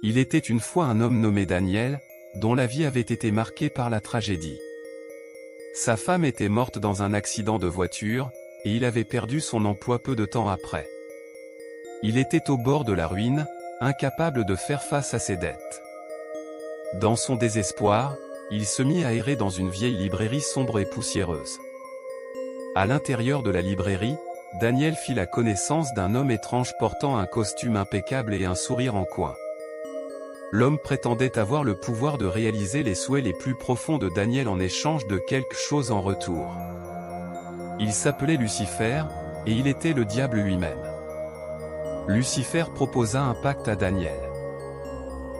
Il était une fois un homme nommé Daniel, dont la vie avait été marquée par la tragédie. Sa femme était morte dans un accident de voiture, et il avait perdu son emploi peu de temps après. Il était au bord de la ruine, incapable de faire face à ses dettes. Dans son désespoir, il se mit à errer dans une vieille librairie sombre et poussiéreuse. À l'intérieur de la librairie, Daniel fit la connaissance d'un homme étrange portant un costume impeccable et un sourire en coin. L'homme prétendait avoir le pouvoir de réaliser les souhaits les plus profonds de Daniel en échange de quelque chose en retour. Il s'appelait Lucifer, et il était le diable lui-même. Lucifer proposa un pacte à Daniel.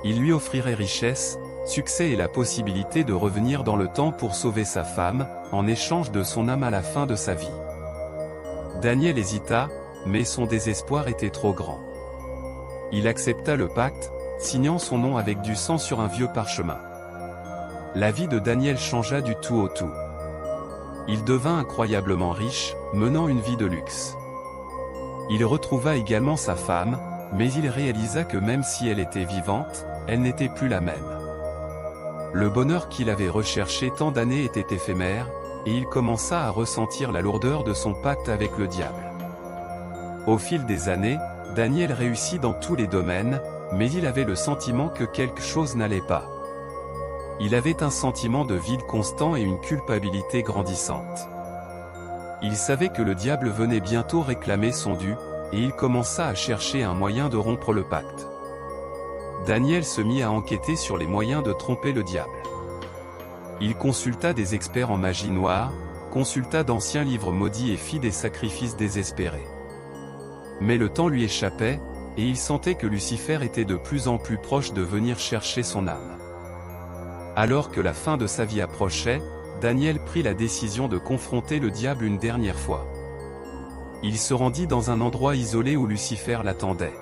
Il lui offrirait richesse, succès et la possibilité de revenir dans le temps pour sauver sa femme, en échange de son âme à la fin de sa vie. Daniel hésita, mais son désespoir était trop grand. Il accepta le pacte, signant son nom avec du sang sur un vieux parchemin. La vie de Daniel changea du tout au tout. Il devint incroyablement riche, menant une vie de luxe. Il retrouva également sa femme, mais il réalisa que même si elle était vivante, elle n'était plus la même. Le bonheur qu'il avait recherché tant d'années était éphémère, et il commença à ressentir la lourdeur de son pacte avec le diable. Au fil des années, Daniel réussit dans tous les domaines, mais il avait le sentiment que quelque chose n'allait pas. Il avait un sentiment de vide constant et une culpabilité grandissante. Il savait que le diable venait bientôt réclamer son dû, et il commença à chercher un moyen de rompre le pacte. Daniel se mit à enquêter sur les moyens de tromper le diable. Il consulta des experts en magie noire, consulta d'anciens livres maudits et fit des sacrifices désespérés. Mais le temps lui échappait, et il sentait que Lucifer était de plus en plus proche de venir chercher son âme. Alors que la fin de sa vie approchait, Daniel prit la décision de confronter le diable une dernière fois. Il se rendit dans un endroit isolé où Lucifer l'attendait.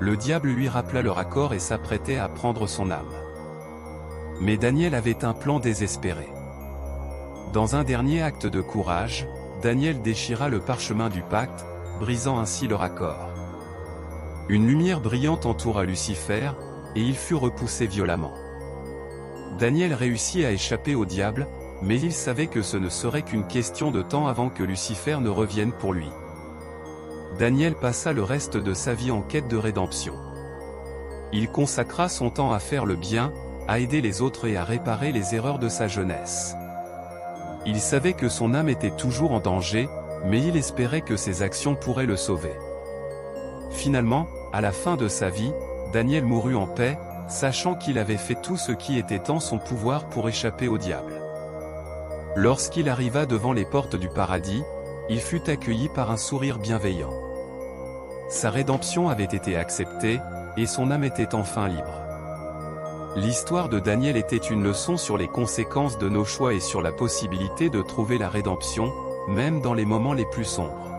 Le diable lui rappela leur accord et s'apprêtait à prendre son âme. Mais Daniel avait un plan désespéré. Dans un dernier acte de courage, Daniel déchira le parchemin du pacte, brisant ainsi leur accord. Une lumière brillante entoura Lucifer, et il fut repoussé violemment. Daniel réussit à échapper au diable, mais il savait que ce ne serait qu'une question de temps avant que Lucifer ne revienne pour lui. Daniel passa le reste de sa vie en quête de rédemption. Il consacra son temps à faire le bien, à aider les autres et à réparer les erreurs de sa jeunesse. Il savait que son âme était toujours en danger, mais il espérait que ses actions pourraient le sauver. Finalement, à la fin de sa vie, Daniel mourut en paix, sachant qu'il avait fait tout ce qui était en son pouvoir pour échapper au diable. Lorsqu'il arriva devant les portes du paradis, il fut accueilli par un sourire bienveillant. Sa rédemption avait été acceptée, et son âme était enfin libre. L'histoire de Daniel était une leçon sur les conséquences de nos choix et sur la possibilité de trouver la rédemption, même dans les moments les plus sombres.